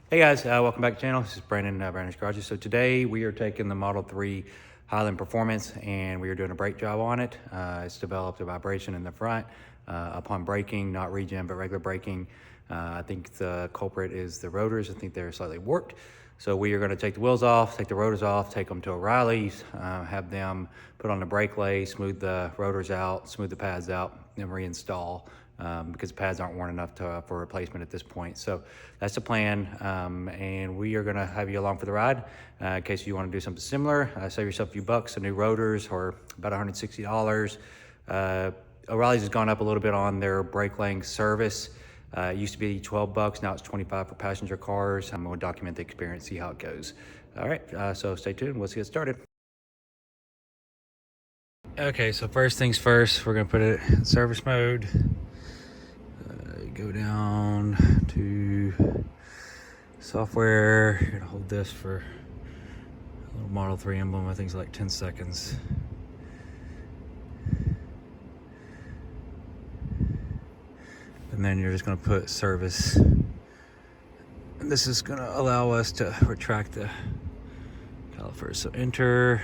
Hey guys, welcome back to the channel. This is Brandon, Brandon's Garages. So today we are taking the Model 3 Highland Performance and we are doing a brake job on it. It's developed a vibration in the front upon braking, not regen, but regular braking. I think the culprit is the rotors. I think they're slightly warped. So we are going to take the wheels off, take the rotors off, take them to O'Reilly's, have them put on the brake lay, smooth the rotors out, smooth the pads out, and reinstall. Because the pads aren't worn enough for replacement at this point. So that's the plan, and we are gonna have you along for the ride in case you wanna do something similar. Save yourself a few bucks. Some new rotors are about $160. O'Reilly's has gone up a little bit on their brake length service. It used to be 12 bucks, now it's 25 for passenger cars. I'm gonna document the experience, see how it goes. All right, so stay tuned, let's get started. Okay, so first things first, we're gonna put it in service mode. Go down to software. You're gonna hold this for a little Model 3 emblem. I think it's like 10 seconds. And then you're just gonna put service. And this is gonna allow us to retract the calipers. So enter.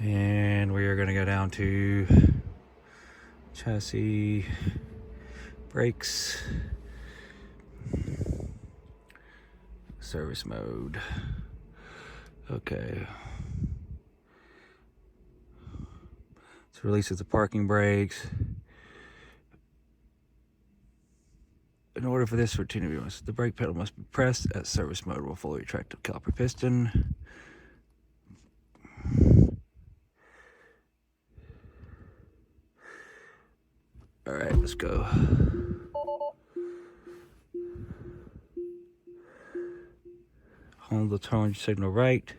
And we are gonna go down to chassis, brakes, service mode. Okay. So releases the parking brakes. In order for this routine to be used, the brake pedal must be pressed as service mode will fully retract the caliper piston. All right, let's go. Hold the turn signal right.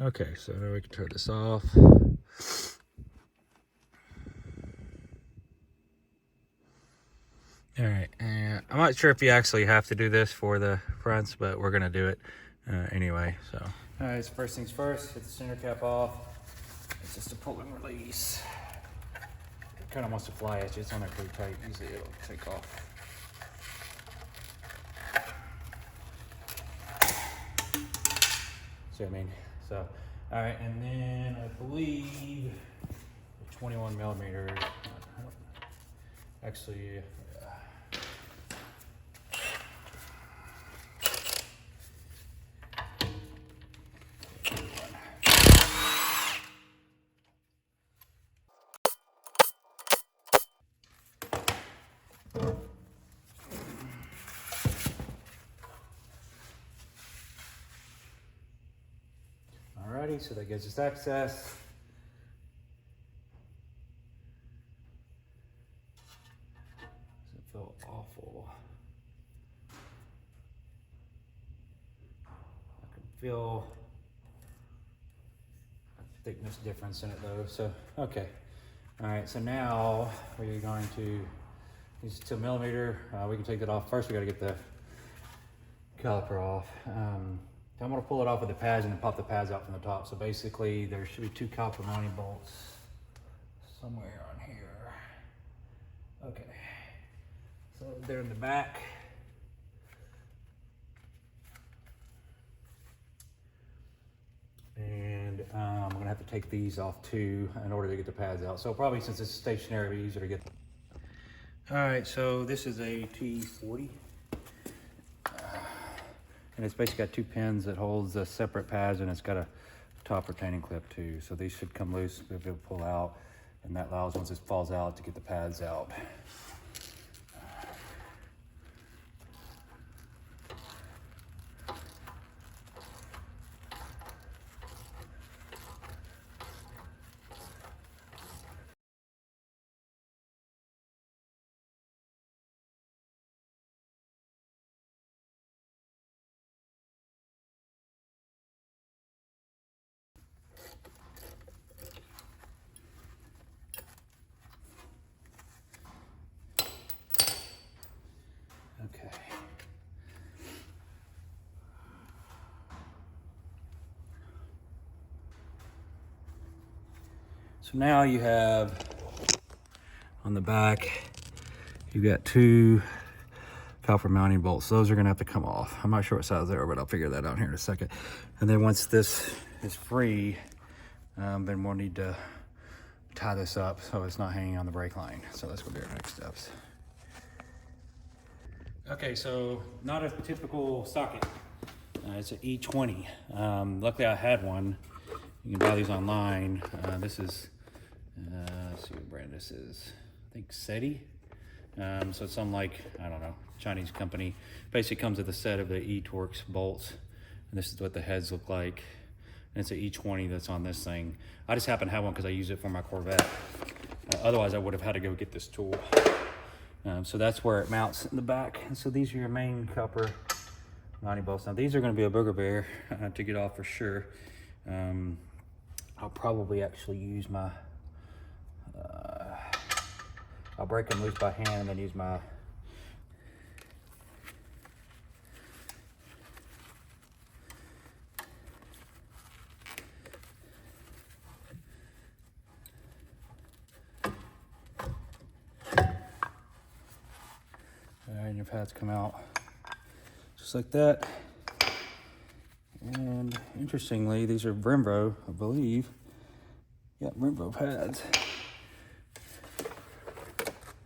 Okay, so now we can turn this off. All right, and I'm not sure if you actually have to do this for the fronts, but we're gonna do it anyway, so. All right, so first things first, get the center cap off. It's just a pull and release. It kind of wants to fly at you, it's on there pretty tight, usually it'll take off. See what I mean? So, all right, and then I believe the 21 millimeter, actually, alrighty, so that gives us access. Does it feel awful? I can feel a thickness difference in it though, so, okay. All right, so now we're going to use 2 millimeter. We can take that off. First, we gotta get the caliper off. I'm gonna pull it off with the pads and then pop the pads out from the top. So basically there should be 2 caliper mounting bolts somewhere on here. Okay, so they're in the back. And I'm gonna have to take these off too in order to get the pads out. So probably since it's stationary, it'll be easier to get. All right, so this is a T40. And it's basically got 2 pins that holds the separate pads, and it's got a top retaining clip too. So these should come loose if it'll pull out, and that allows, once it falls out, to get the pads out. So now you have on the back, you've got 2 copper mounting bolts. Those are gonna have to come off. I'm not sure what size they are, but I'll figure that out here in a second. And then once this is free, then we'll need to tie this up so it's not hanging on the brake line. So that's gonna be our next steps. Okay, so not a typical socket. It's an E20. Luckily I had one. You can buy these online. This is, let's see what brand this is. I think SETI. So it's some like, I don't know, Chinese company. Basically comes with a set of the E-Torx bolts. And this is what the heads look like. And it's an E20 that's on this thing. I just happen to have one because I use it for my Corvette. Otherwise I would have had to go get this tool. So that's where it mounts in the back. And so these are your main copper mounting bolts. Now these are gonna be a booger bear to get off for sure. I'll probably actually use my, I'll break them loose by hand and then use my and your pads come out just like that. And interestingly, these are Brembo, I believe. Yeah, Brembo pads.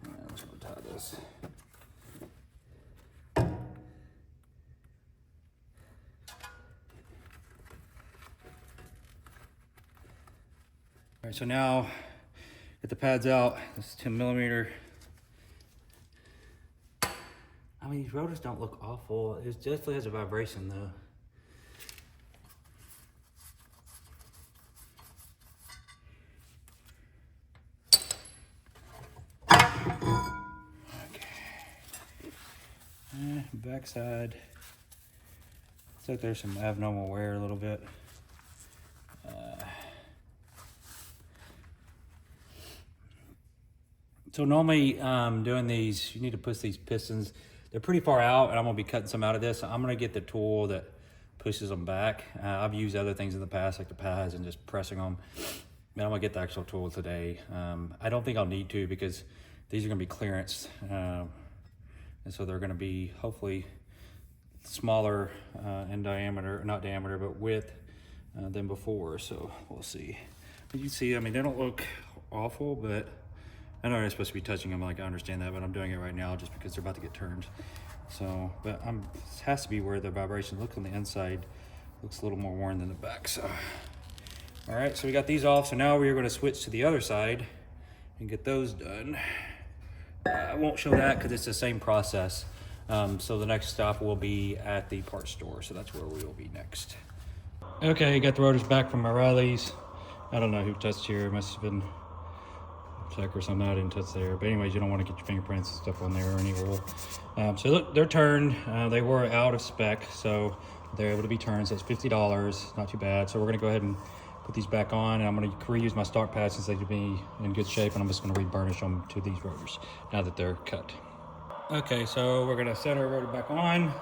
I'm just gonna tie this. All right, so now get the pads out. This is 10mm. I mean, these rotors don't look awful. It definitely has a vibration though. Backside, looks like there's some abnormal wear a little bit. So normally doing these, you need to push these pistons. They're pretty far out and I'm gonna be cutting some out of this. I'm gonna get the tool that pushes them back. I've used other things in the past like the pads and just pressing them. And I'm gonna get the actual tool today. I don't think I'll need to because these are gonna be clearance. And so they're gonna be hopefully smaller in diameter, not diameter, but width than before. So we'll see. But you see, I mean, they don't look awful, but I know I'm supposed to be touching them, like I understand that, but I'm doing it right now just because they're about to get turned. So, but it has to be where the vibration looks on the inside. Looks a little more worn than the back, so. All right, so we got these off. So now we're gonna switch to the other side and get those done. I won't show that because it's the same process. So the next stop will be at the parts store. So that's where we will be next. Okay, got the rotors back from O'Reilly's. I don't know who touched here. It must have been check or something. I didn't touch there. But anyways, you don't want to get your fingerprints and stuff on there or any oil. So look, they're turned. They were out of spec, so they're able to be turned. So it's $50, not too bad. So we're gonna go ahead and put these back on, and I'm gonna reuse my stock pads since they should be in good shape, and I'm just gonna re-burnish them to these rotors now that they're cut. Okay, so we're gonna set our rotor back on.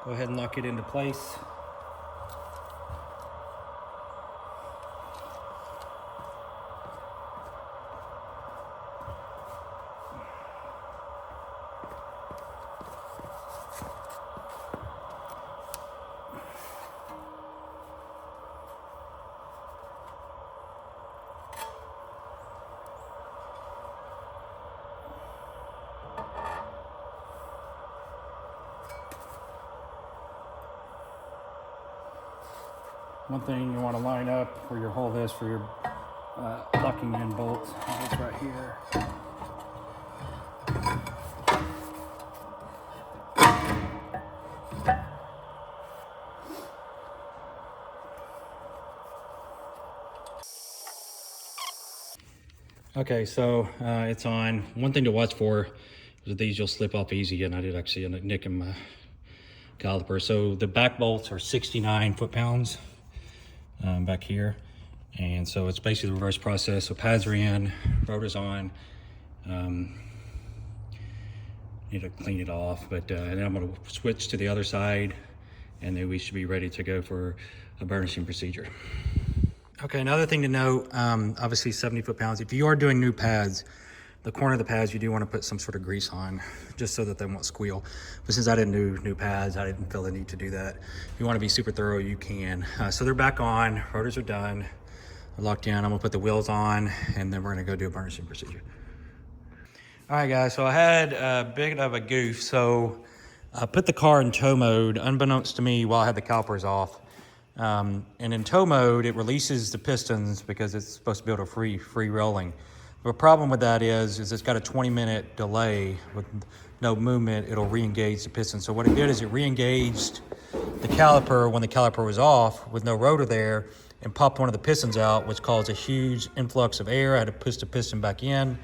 Go ahead and lock it into place. One thing you want to line up where your hole is for your locking in bolt is right here. Okay, so it's on. One thing to watch for is that these you'll slip off easy, and I did actually end up nicking my caliper. So the back bolts are 69 foot-pounds. Back here, and so it's basically the reverse process. So pads are in, rotor's on. Need to clean it off, but then I'm going to switch to the other side, and then we should be ready to go for a burnishing procedure. Okay, another thing to note, obviously 70 foot-pounds. If you are doing new pads, the corner of the pads, you do want to put some sort of grease on just so that they won't squeal. But since I didn't do new pads, I didn't feel the need to do that. If you want to be super thorough, you can. So they're back on, rotors are done, they're locked in. I'm gonna put the wheels on and then we're gonna go do a burnishing procedure. All right, guys, so I had a bit of a goof. So I put the car in tow mode, unbeknownst to me, while I had the calipers off. And in tow mode, it releases the pistons because it's supposed to be able to free rolling. The problem with that is it's got a 20-minute delay with no movement. It'll re-engage the piston. So what it did is it re-engaged the caliper when the caliper was off with no rotor there and popped one of the pistons out, which caused a huge influx of air. I had to push the piston back in.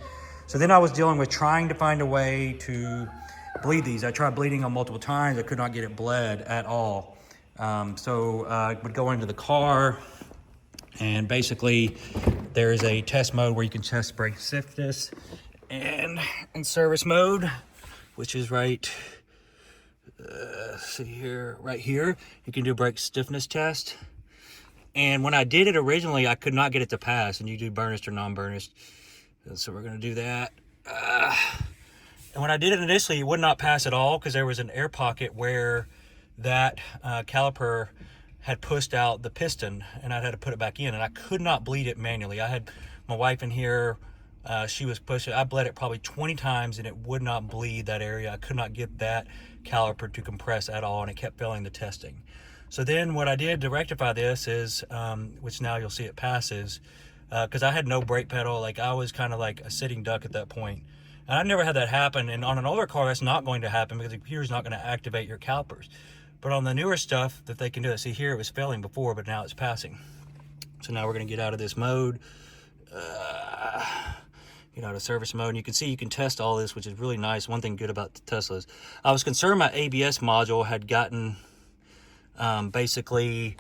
So then I was dealing with trying to find a way to bleed these. I tried bleeding them multiple times. I could not get it bled at all. So I would go into the car, and basically there's a test mode where you can test brake stiffness, and in service mode, which is right here, you can do brake stiffness test. And when I did it originally, I could not get it to pass, and you do burnished or non-burnished. So we're gonna do that. And when I did it initially, it would not pass at all because there was an air pocket where that caliper had pushed out the piston, and I had to put it back in, and I could not bleed it manually. I had my wife in here, she was pushing. I bled it probably 20 times and it would not bleed that area. I could not get that caliper to compress at all, and it kept failing the testing. So then what I did to rectify this is, which now you'll see it passes, because I had no brake pedal. Like, I was kind of like a sitting duck at that point. And I never had that happen, and on an older car that's not going to happen because the computer's not going to activate your calipers. But on the newer stuff that they can do it, see here it was failing before, but now it's passing. So now we're going to get out of this mode, get out of service mode, and you can see you can test all this, which is really nice. One thing good about the Teslas, I was concerned my ABS module had gotten basically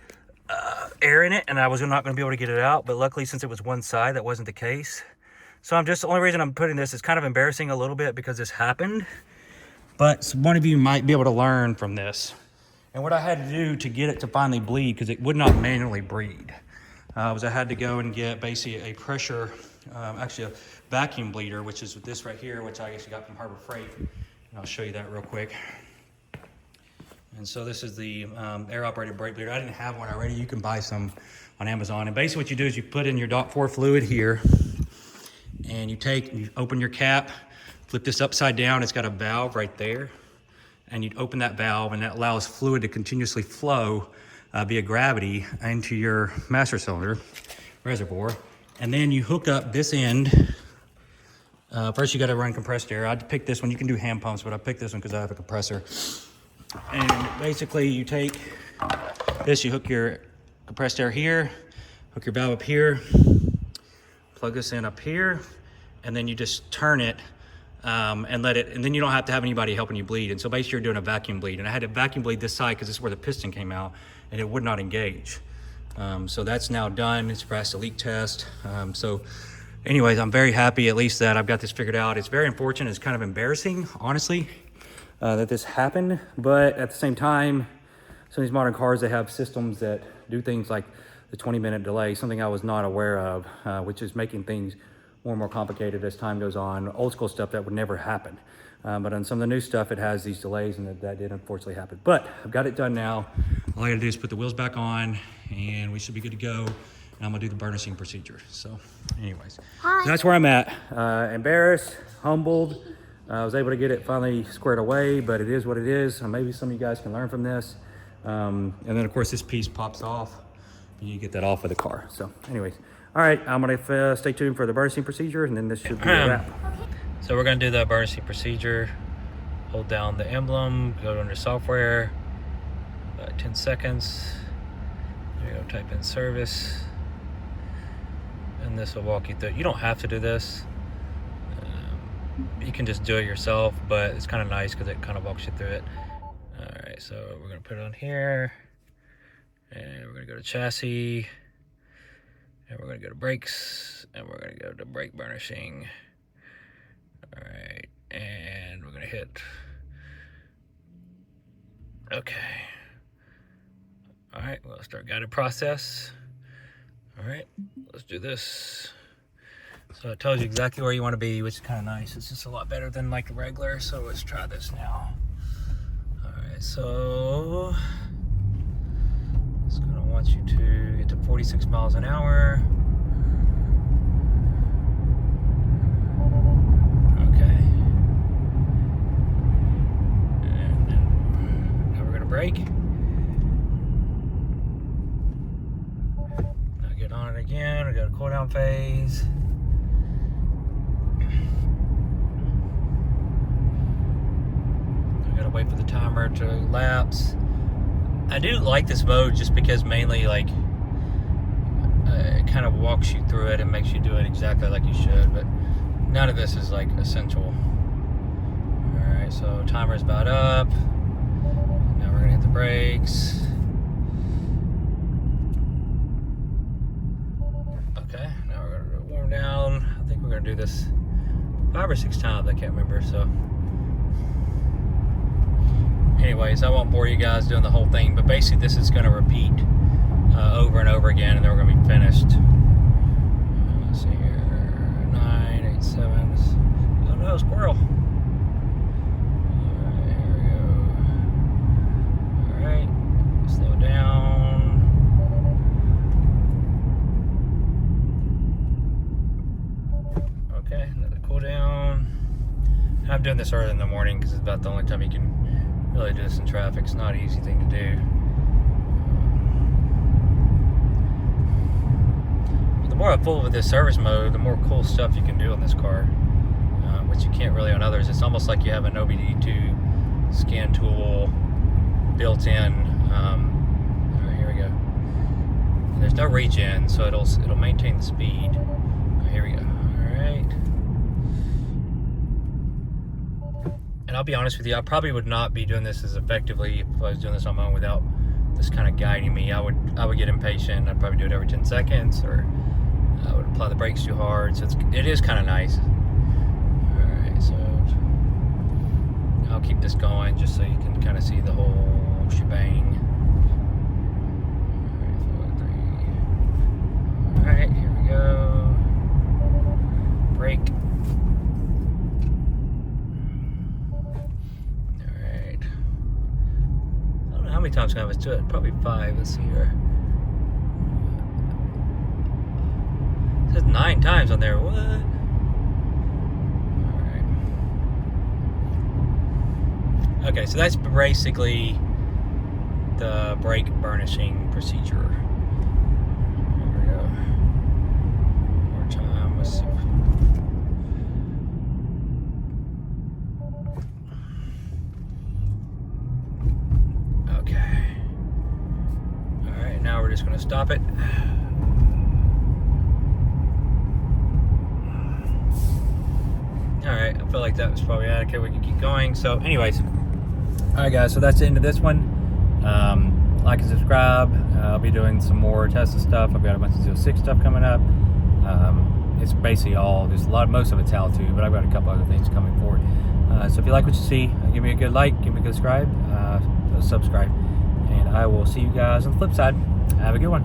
air in it, and I was not going to be able to get it out. But luckily, since it was one side, that wasn't the case. So the only reason I'm putting this is kind of embarrassing a little bit because this happened, but one of you might be able to learn from this. And what I had to do to get it to finally bleed, because it would not manually bleed, was I had to go and get basically a pressure, actually a vacuum bleeder, which is this right here, which I actually got from Harbor Freight. And I'll show you that real quick. And so this is the air operated brake bleeder. I didn't have one already. You can buy some on Amazon. And basically what you do is you put in your .4 fluid here, and you open your cap, flip this upside down. It's got a valve right there, and you'd open that valve, and that allows fluid to continuously flow via gravity into your master cylinder reservoir. And then you hook up this end. First you got to run compressed air. I picked this one. You can do hand pumps, but I picked this one because I have a compressor. And basically you take this, you hook your compressed air here, hook your valve up here, plug this in up here, and then you just turn it and let it, and then you don't have to have anybody helping you bleed. And so basically you're doing a vacuum bleed. And I had to vacuum bleed this side because this is where the piston came out, and it would not engage. So that's now done. It's passed the leak test. So anyways, I'm very happy at least that I've got this figured out. It's very unfortunate. It's kind of embarrassing, honestly, that this happened. But at the same time, some of these modern cars, they have systems that do things like the 20-minute delay, something I was not aware of, which is making things more and more complicated as time goes on. Old school stuff, that would never happen. But on some of the new stuff, it has these delays, and that did unfortunately happen. But I've got it done now. All I gotta do is put the wheels back on, and we should be good to go. And I'm gonna do the burnishing procedure. So anyways, that's where I'm at. Embarrassed, humbled. I was able to get it finally squared away, but it is what it is. Maybe some of you guys can learn from this. And then of course this piece pops off. You get that off of the car. So anyways, all right, I'm gonna stay tuned for the burnishing procedure, and then this should be a wrap. So we're gonna do the burnishing procedure. Hold down the emblem, go under software, about 10 seconds. There you go, type in service. And this will walk you through. You don't have to do this. You can just do it yourself, but it's kind of nice because it kind of walks you through it. All right, so we're gonna put it on here, and we're gonna go to chassis, and we're gonna go to brakes, and we're gonna go to brake burnishing. All right, and we're gonna hit okay. All right, we'll start guided process. All right, let's do this. So it tells you exactly where you want to be, which is kind of nice. It's just a lot better than like the regular. So let's try this now. All right, so it's gonna want you to get to 46 miles an hour. Okay. And then now we're gonna brake. Now get on it again. We got a cool down phase. I gotta wait for the timer to lapse. I do like this mode just because mainly like it kind of walks you through it and makes you do it exactly like you should, but none of this is like essential. Alright, so timer's about up. Now we're gonna hit the brakes. Okay, now we're gonna warm down. I think we're gonna do this 5 or 6 times, I can't remember, so. Anyways, I won't bore you guys doing the whole thing, but basically this is going to repeat over and over again, and then we're going to be finished. Let's see here, 9, 8, 7. Oh no, squirrel. Alright, here we go. Alright, slow down. Okay, another cool down. I'm doing this early in the morning because it's about the only time you can really do this in traffic. It's not an easy thing to do. But the more I fool with this service mode, the more cool stuff you can do on this car, which you can't really on others. It's almost like you have an OBD2 scan tool built in. Alright, here we go. There's no regen, so it'll maintain the speed. Right, here we go. Alright. And I'll be honest with you, I probably would not be doing this as effectively if I was doing this on my own without this kind of guiding me. I would get impatient. I'd probably do it every 10 seconds, or I would apply the brakes too hard. So it is kind of nice. All right, so I'll keep this going just so you can kind of see the whole shebang. All right, 4, 3. All right, here we go. Brake. How many times can I have us do it? Probably 5. Let's see here. It says 9 times on there. What? Alright. Okay, so that's basically the brake burnishing procedure. There we go. One more time. Let's see. Okay. Alright, now we're just going to stop it. Alright, I feel like that was probably adequate. We can keep going. So, anyways. Alright, guys, so that's the end of this one. Like and subscribe. I'll be doing some more Tesla stuff. I've got a bunch of 06 stuff coming up. It's basically all, most of it's how to, but I've got a couple other things coming forward. So if you like what you see, give me a good like, give me a good subscribe, and I will see you guys on the flip side. Have a good one.